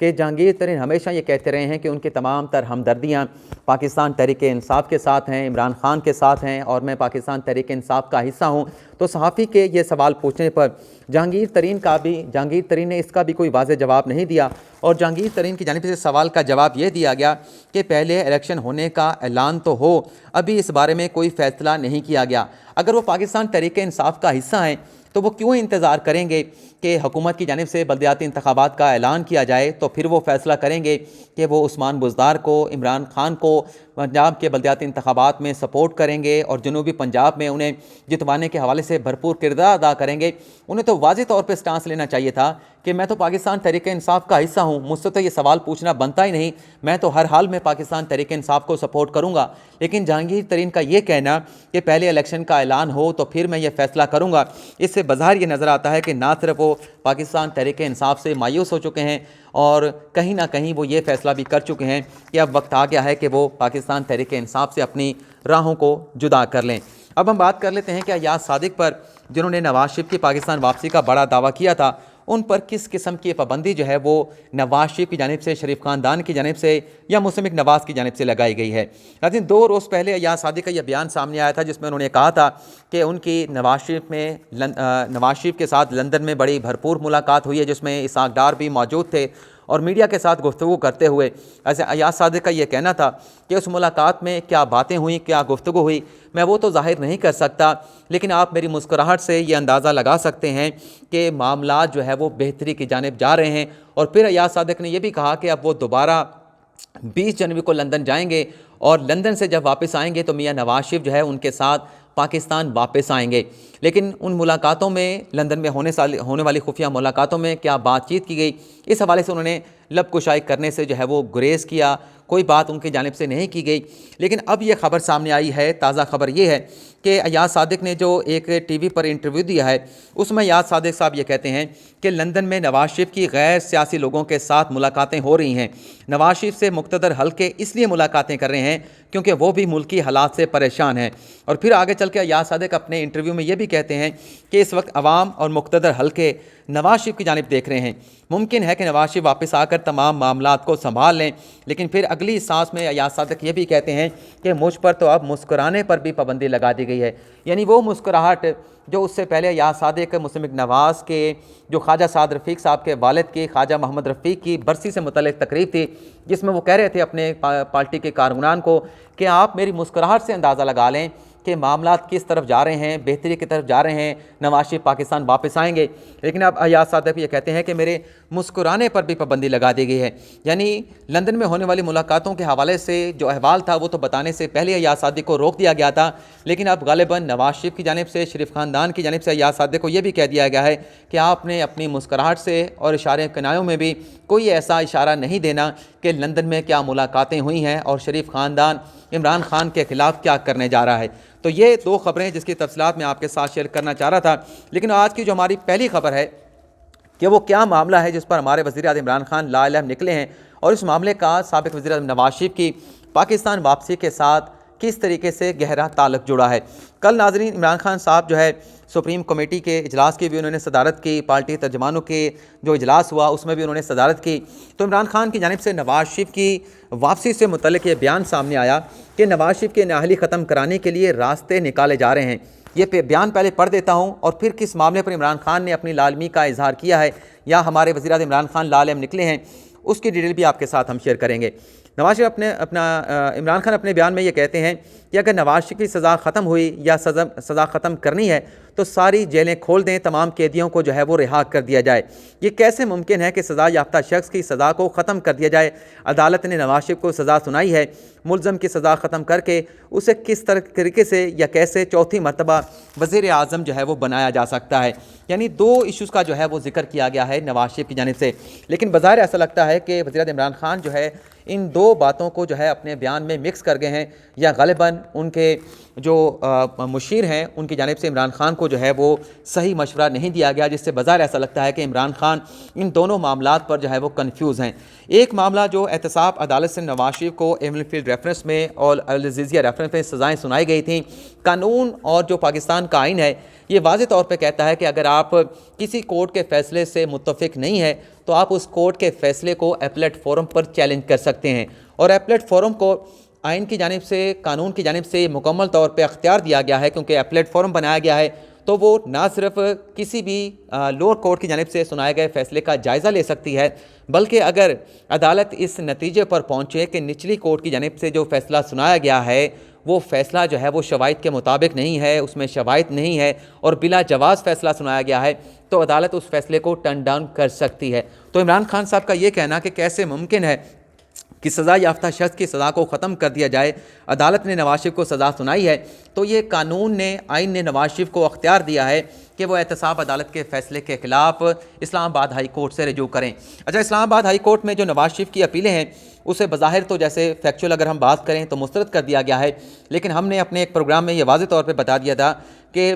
کہ جہانگیر ترین ہمیشہ یہ کہتے رہے ہیں کہ ان کی تمام تر ہمدردیاں پاکستان تحریک انصاف کے ساتھ ہیں، عمران خان کے ساتھ ہیں، اور میں پاکستان تحریک انصاف کا حصہ ہوں۔ تو صحافی کے یہ سوال پوچھنے پر جہانگیر ترین نے اس کا بھی کوئی واضح جواب نہیں دیا، اور جہانگیر ترین کی جانب سے سوال کا جواب یہ دیا گیا کہ پہلے الیکشن ہونے کا اعلان تو ہو، ابھی اس بارے میں کوئی فیصلہ نہیں کیا گیا۔ اگر وہ پاکستان تحریک انصاف کا حصہ ہیں تو وہ کیوں انتظار کریں گے کہ حکومت کی جانب سے بلدیاتی انتخابات کا اعلان کیا جائے تو پھر وہ فیصلہ کریں گے کہ وہ عثمان بزدار کو، عمران خان کو پنجاب کے بلدیاتی انتخابات میں سپورٹ کریں گے اور جنوبی پنجاب میں انہیں جتوانے کے حوالے سے بھرپور کردار ادا کریں گے؟ انہیں تو واضح طور پہ سٹانس لینا چاہیے تھا کہ میں تو پاکستان تحریک انصاف کا حصہ ہوں، مجھ سے تو یہ سوال پوچھنا بنتا ہی نہیں، میں تو ہر حال میں پاکستان تحریک انصاف کو سپورٹ کروں گا۔ لیکن جہانگیر ترین کا یہ کہنا کہ پہلے الیکشن کا اعلان ہو تو پھر میں یہ فیصلہ کروں گا، اس سے بظاہر یہ نظر آتا ہے کہ نہ صرف وہ پاکستان تحریک انصاف سے مایوس ہو چکے ہیں اور کہیں نہ کہیں وہ یہ فیصلہ بھی کر چکے ہیں کہ اب وقت آ گیا ہے کہ وہ پاکستان تحریک انصاف سے اپنی راہوں کو جدا کر لیں۔ اب ہم بات کر لیتے ہیں کہ ایاز صادق پر، جنہوں نے نواز شریف کی پاکستان واپسی کا بڑا دعویٰ کیا تھا، ان پر کس قسم کی پابندی جو ہے وہ نواز شریف کی جانب سے، شریف خاندان کی جانب سے یا مسلم نواز کی جانب سے لگائی گئی ہے؟ لیکن 2 روز پہلے ایاز صادق کا یہ بیان سامنے آیا تھا جس میں انہوں نے کہا تھا کہ ان کی نواز شریف کے ساتھ لندن میں بڑی بھرپور ملاقات ہوئی ہے جس میں اسحاق ڈار بھی موجود تھے، اور میڈیا کے ساتھ گفتگو کرتے ہوئے ایسے ایاز صادق کا یہ کہنا تھا کہ اس ملاقات میں کیا باتیں ہوئیں، کیا گفتگو ہوئی، میں وہ تو ظاہر نہیں کر سکتا، لیکن آپ میری مسکراہٹ سے یہ اندازہ لگا سکتے ہیں کہ معاملات جو ہے وہ بہتری کی جانب جا رہے ہیں۔ اور پھر ایاز صادق نے یہ بھی کہا کہ اب وہ دوبارہ 20 جنوری کو لندن جائیں گے، اور لندن سے جب واپس آئیں گے تو میاں نواز شریف جو ہے ان کے ساتھ پاکستان واپس آئیں گے۔ لیکن ان ملاقاتوں میں، لندن میں ہونے والی خفیہ ملاقاتوں میں کیا بات چیت کی گئی، اس حوالے سے انہوں نے لب کشائی کرنے سے جو ہے وہ گریز کیا، کوئی بات ان کی جانب سے نہیں کی گئی۔ لیکن اب یہ خبر سامنے آئی ہے، تازہ خبر یہ ہے کہ ایاز صادق نے جو ایک ٹی وی پر انٹرویو دیا ہے اس میں ایاز صادق صاحب یہ کہتے ہیں کہ لندن میں نواز شریف کی غیر سیاسی لوگوں کے ساتھ ملاقاتیں ہو رہی ہیں، نواز شریف سے مقتدر حلقے اس لیے ملاقاتیں کر رہے ہیں کیونکہ وہ بھی ملکی حالات سے پریشان ہیں۔ اور پھر آگے چل کے ایاز صادق اپنے انٹرویو میں یہ بھی کہتے ہیں کہ اس وقت عوام اور مقتدر حلقے نواز شریف کی جانب دیکھ رہے ہیں، ممکن ہے کہ نواز شریف واپس آ کر تمام معاملات کو سنبھال لیں۔ لیکن پھر اگلی سانس میں ایاز صادق یہ بھی کہتے ہیں کہ مجھ پر تو اب مسکرانے پر بھی پابندی لگا دی گئی ہے، یعنی وہ مسکراہٹ جو اس سے پہلے ایاز صادق مسلم نواز کے جو خواجہ سعد رفیق صاحب کے والد کی، خواجہ محمد رفیق کی برسی سے متعلق تقریب تھی جس میں وہ کہہ رہے تھے اپنے پارٹی کے کارکنان کو کہ آپ میری مسکراہٹ سے اندازہ لگا لیں کہ معاملات کس طرف جا رہے ہیں، بہتری کی طرف جا رہے ہیں، نواز شریف پاکستان واپس آئیں گے۔ لیکن اب ایاز صادق یہ کہتے ہیں کہ میرے مسکرانے پر بھی پابندی لگا دی گئی ہے، یعنی لندن میں ہونے والی ملاقاتوں کے حوالے سے جو احوال تھا وہ تو بتانے سے پہلے ایاز صادق کو روک دیا گیا تھا، لیکن اب غالباً نواز شریف کی جانب سے، شریف خاندان کی جانب سے ایاز صادق کو یہ بھی کہہ دیا گیا ہے کہ آپ نے اپنی مسکراہٹ سے اور اشارے کنایوں میں بھی کوئی ایسا اشارہ نہیں دینا کہ لندن میں کیا ملاقاتیں ہوئی ہیں اور شریف خاندان عمران خان کے خلاف کیا کرنے جا رہا ہے۔ تو یہ 2 خبریں جس کی تفصیلات میں آپ کے ساتھ شیئر کرنا چاہ رہا تھا، لیکن آج کی جو ہماری پہلی خبر ہے کہ وہ کیا معاملہ ہے جس پر ہمارے وزیر اعظم عمران خان لا الہ نکلے ہیں، اور اس معاملے کا سابق وزیر اعظم نواز شریف کی پاکستان واپسی کے ساتھ کس طریقے سے گہرا تعلق جڑا ہے۔ کل ناظرین عمران خان صاحب جو ہے سپریم کمیٹی کے اجلاس کی بھی انہوں نے صدارت کی، پارٹی ترجمانوں کے جو اجلاس ہوا اس میں بھی انہوں نے صدارت کی، تو عمران خان کی جانب سے نواز شریف کی واپسی سے متعلق یہ بیان سامنے آیا کہ نواز شریف کی نااہلی ختم کرانے کے لیے راستے نکالے جا رہے ہیں۔ یہ بیان پہلے پڑھ دیتا ہوں اور پھر کس معاملے پر عمران خان نے اپنی لالمی کا اظہار کیا ہے یا ہمارے وزیر اعظم عمران خان لا الہ نکلے ہیں، اس کی ڈیٹیل بھی آپ کے ساتھ ہم شیئر کریں گے۔ نواز شریف عمران خان اپنے بیان میں یہ کہتے ہیں کہ اگر نواز شریف کی سزا ختم ہوئی یا سزا ختم کرنی ہے تو ساری جیلیں کھول دیں، تمام قیدیوں کو جو ہے وہ رہا کر دیا جائے۔ یہ کیسے ممکن ہے کہ سزا یافتہ شخص کی سزا کو ختم کر دیا جائے؟ عدالت نے نواز شریف کو سزا سنائی ہے، ملزم کی سزا ختم کر کے اسے کس طریقے سے یا کیسے چوتھی مرتبہ وزیر اعظم جو ہے وہ بنایا جا سکتا ہے؟ یعنی 2 ایشوز کا جو ہے وہ ذکر کیا گیا ہے نواز شریف کی جانب سے، لیکن بظاہر ایسا لگتا ہے کہ وزیر اعظم عمران خان جو ہے ان 2 باتوں کو جو ہے اپنے بیان میں مکس کر گئے ہیں، یا غالباً ان کے جو مشیر ہیں ان کی جانب سے عمران خان کو کو جو ہے وہ صحیح مشورہ نہیں دیا گیا، جس سے بظاہر ایسا لگتا ہے کہ عمران خان ان دونوں معاملات پر جو ہے وہ کنفیوز ہیں۔ ایک معاملہ جو احتساب عدالت سے نواز شریف کو ایون فیلڈ ریفرنس میں اور العزیزیہ ریفرنس میں سزائیں سنائی گئی تھیں، قانون اور جو پاکستان کا آئین ہے یہ واضح طور پہ کہتا ہے کہ اگر آپ کسی کورٹ کے فیصلے سے متفق نہیں ہے تو آپ اس کورٹ کے فیصلے کو اپیلیٹ فورم پر چیلنج کر سکتے ہیں، اور اپیلیٹ فورم کو آئین کی جانب سے، قانون کی جانب سے مکمل طور پہ اختیار دیا گیا ہے، کیونکہ اپیلیٹ فورم بنایا گیا ہے تو وہ نہ صرف کسی بھی لوور کورٹ کی جانب سے سنائے گئے فیصلے کا جائزہ لے سکتی ہے، بلکہ اگر عدالت اس نتیجے پر پہنچے کہ نچلی کورٹ کی جانب سے جو فیصلہ سنایا گیا ہے وہ فیصلہ جو ہے وہ شواہد کے مطابق نہیں ہے، اس میں شواہد نہیں ہے اور بلا جواز فیصلہ سنایا گیا ہے، تو عدالت اس فیصلے کو ٹرن ڈاؤن کر سکتی ہے۔ تو عمران خان صاحب کا یہ کہنا کہ کیسے ممکن ہے کہ سزا یافتہ شخص کی سزا کو ختم کر دیا جائے، عدالت نے نواز شریف کو سزا سنائی ہے تو یہ قانون نے، آئین نے نواز شریف کو اختیار دیا ہے کہ وہ احتساب عدالت کے فیصلے کے خلاف اسلام آباد ہائی کورٹ سے رجوع کریں۔ اچھا، اسلام آباد ہائی کورٹ میں جو نواز شریف کی اپیلیں ہیں اسے بظاہر تو جیسے فیکچول اگر ہم بات کریں تو مسترد کر دیا گیا ہے، لیکن ہم نے اپنے ایک پروگرام میں یہ واضح طور پہ بتا دیا تھا کہ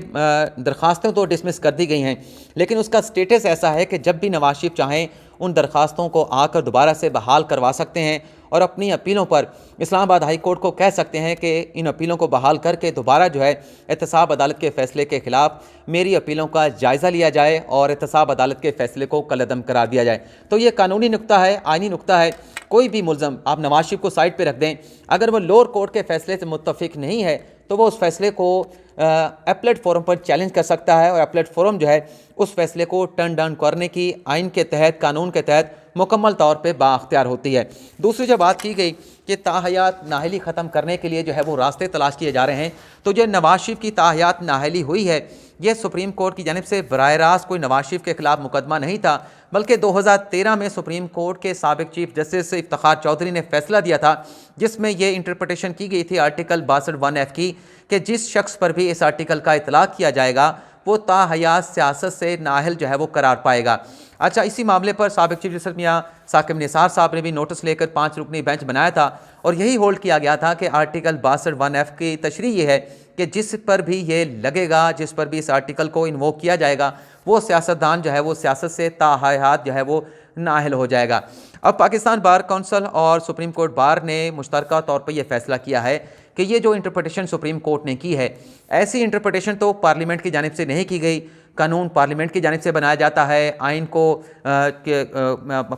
درخواستیں تو ڈسمس کر دی گئی ہیں، لیکن اس کا سٹیٹس ایسا ہے کہ جب بھی نواز شریف چاہیں ان درخواستوں کو آ کر دوبارہ سے بحال کروا سکتے ہیں اور اپنی اپیلوں پر اسلام آباد ہائی کورٹ کو کہہ سکتے ہیں کہ ان اپیلوں کو بحال کر کے دوبارہ جو ہے احتساب عدالت کے فیصلے کے خلاف میری اپیلوں کا جائزہ لیا جائے اور احتساب عدالت کے فیصلے کو کالعدم قرار دیا جائے۔ تو یہ قانونی نقطہ ہے، آئینی نقطہ ہے۔ کوئی بھی ملزم، آپ نواز شریف کو سائڈ پہ رکھ دیں، اگر وہ لوور کورٹ کے فیصلے سے متفق نہیں ہے تو وہ اس فیصلے کو اپیلیٹ فورم پر چیلنج کر سکتا ہے، اور اپیلیٹ فورم جو ہے اس فیصلے کو ٹرن ڈاؤن کرنے کی آئین کے تحت، قانون کے تحت مکمل طور پہ بااختیار ہوتی ہے۔ دوسری جو بات کی گئی کہ تاحیات نااہلی ختم کرنے کے لیے جو ہے وہ راستے تلاش کیے جا رہے ہیں، تو جو نواز شریف کی تاحیات نااہلی ہوئی ہے یہ سپریم کورٹ کی جانب سے براہ راست کوئی نواز شریف کے خلاف مقدمہ نہیں تھا، بلکہ 2013 میں سپریم کورٹ کے سابق چیف جسٹس افتخار چودھری نے فیصلہ دیا تھا جس میں یہ انٹرپریٹیشن کی گئی تھی آرٹیکل 62(1)(f) کی کہ جس شخص پر بھی اس آرٹیکل کا اطلاق کیا جائے گا وہ تاحیات سیاست سے نااہل جو ہے وہ قرار پائے گا۔ اچھا، اسی معاملے پر سابق چیف جسٹس میاں ثاقب نثار صاحب نے بھی نوٹس لے کر 5 رکنی بینچ بنایا تھا اور یہی ہولڈ کیا گیا تھا کہ آرٹیکل 62(1)(f) کی تشریح یہ ہے کہ جس پر بھی یہ لگے گا، جس پر بھی اس آرٹیکل کو انووک کیا جائے گا وہ سیاستدان جو ہے وہ سیاست سے تاحیات جو ہے وہ نااہل ہو جائے گا۔ اب پاکستان بار کونسل اور سپریم کورٹ بار نے مشترکہ طور پر یہ فیصلہ کیا ہے کہ یہ جو انٹرپریٹیشن سپریم کورٹ نے کی ہے، ایسی انٹرپریٹیشن تو پارلیمنٹ کی جانب سے نہیں کی گئی۔ قانون پارلیمنٹ کی جانب سے بنایا جاتا ہے، آئین کو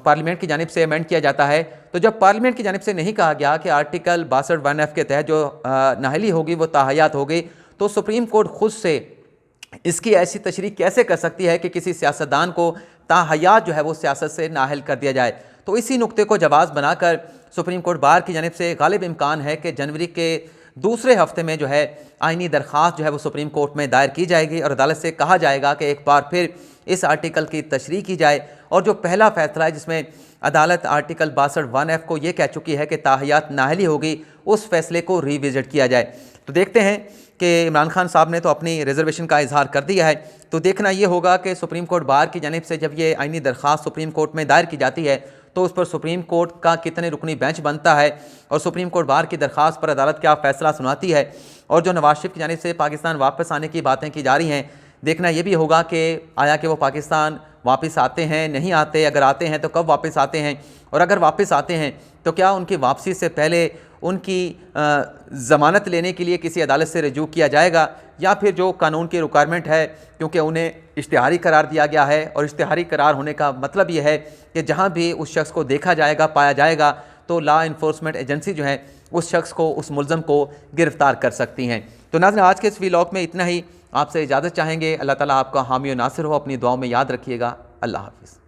پارلیمنٹ کی جانب سے امینڈ کیا جاتا ہے، تو جب پارلیمنٹ کی جانب سے نہیں کہا گیا کہ آرٹیکل 62(1)(f) کے تحت جو نااہلی ہوگی وہ تاحیات ہوگی، تو سپریم کورٹ خود سے اس کی ایسی تشریح کیسے کر سکتی ہے کہ کسی سیاستدان کو تاحیات جو ہے وہ سیاست سے نااہل کر دیا جائے؟ تو اسی نقطے کو جواز بنا کر سپریم کورٹ بار کی جانب سے غالب امکان ہے کہ جنوری کے دوسرے ہفتے میں جو ہے آئینی درخواست جو ہے وہ سپریم کورٹ میں دائر کی جائے گی اور عدالت سے کہا جائے گا کہ ایک بار پھر اس آرٹیکل کی تشریح کی جائے، اور جو پہلا فیصلہ ہے جس میں عدالت آرٹیکل 62(1)(f) کو یہ کہہ چکی ہے کہ تاحیات نااہلی ہوگی، اس فیصلے کو ری وزٹ کیا جائے۔ تو دیکھتے ہیں کہ عمران خان صاحب نے تو اپنی ریزرویشن کا اظہار کر دیا ہے، تو دیکھنا یہ ہوگا کہ سپریم کورٹ بار کی جانب سے جب یہ آئینی درخواست سپریم کورٹ میں دائر کی جاتی ہے تو اس پر سپریم کورٹ کا کتنے رکنی بینچ بنتا ہے اور سپریم کورٹ بار کی درخواست پر عدالت کیا فیصلہ سناتی ہے، اور جو نواز شریف کی جانب سے پاکستان واپس آنے کی باتیں کی جا رہی ہیں، دیکھنا یہ بھی ہوگا کہ آیا کہ وہ پاکستان واپس آتے ہیں، نہیں آتے، اگر آتے ہیں تو کب واپس آتے ہیں، اور اگر واپس آتے ہیں تو کیا ان کی واپسی سے پہلے ان کی ضمانت لینے کے لیے کسی عدالت سے رجوع کیا جائے گا، یا پھر جو قانون کی ریکوائرمنٹ ہے، کیونکہ انہیں اشتہاری قرار دیا گیا ہے اور اشتہاری قرار ہونے کا مطلب یہ ہے کہ جہاں بھی اس شخص کو دیکھا جائے گا، پایا جائے گا، تو لا انفورسمنٹ ایجنسی جو ہے اس شخص کو، اس ملزم کو گرفتار کر سکتی ہیں۔ تو ناظرین، آج کے اس ویلاگ میں اتنا ہی، آپ سے اجازت چاہیں گے۔ اللہ تعالیٰ آپ کا حامی و ناصر ہو، اپنی دعاؤں میں یاد رکھیے گا۔ اللہ حافظ۔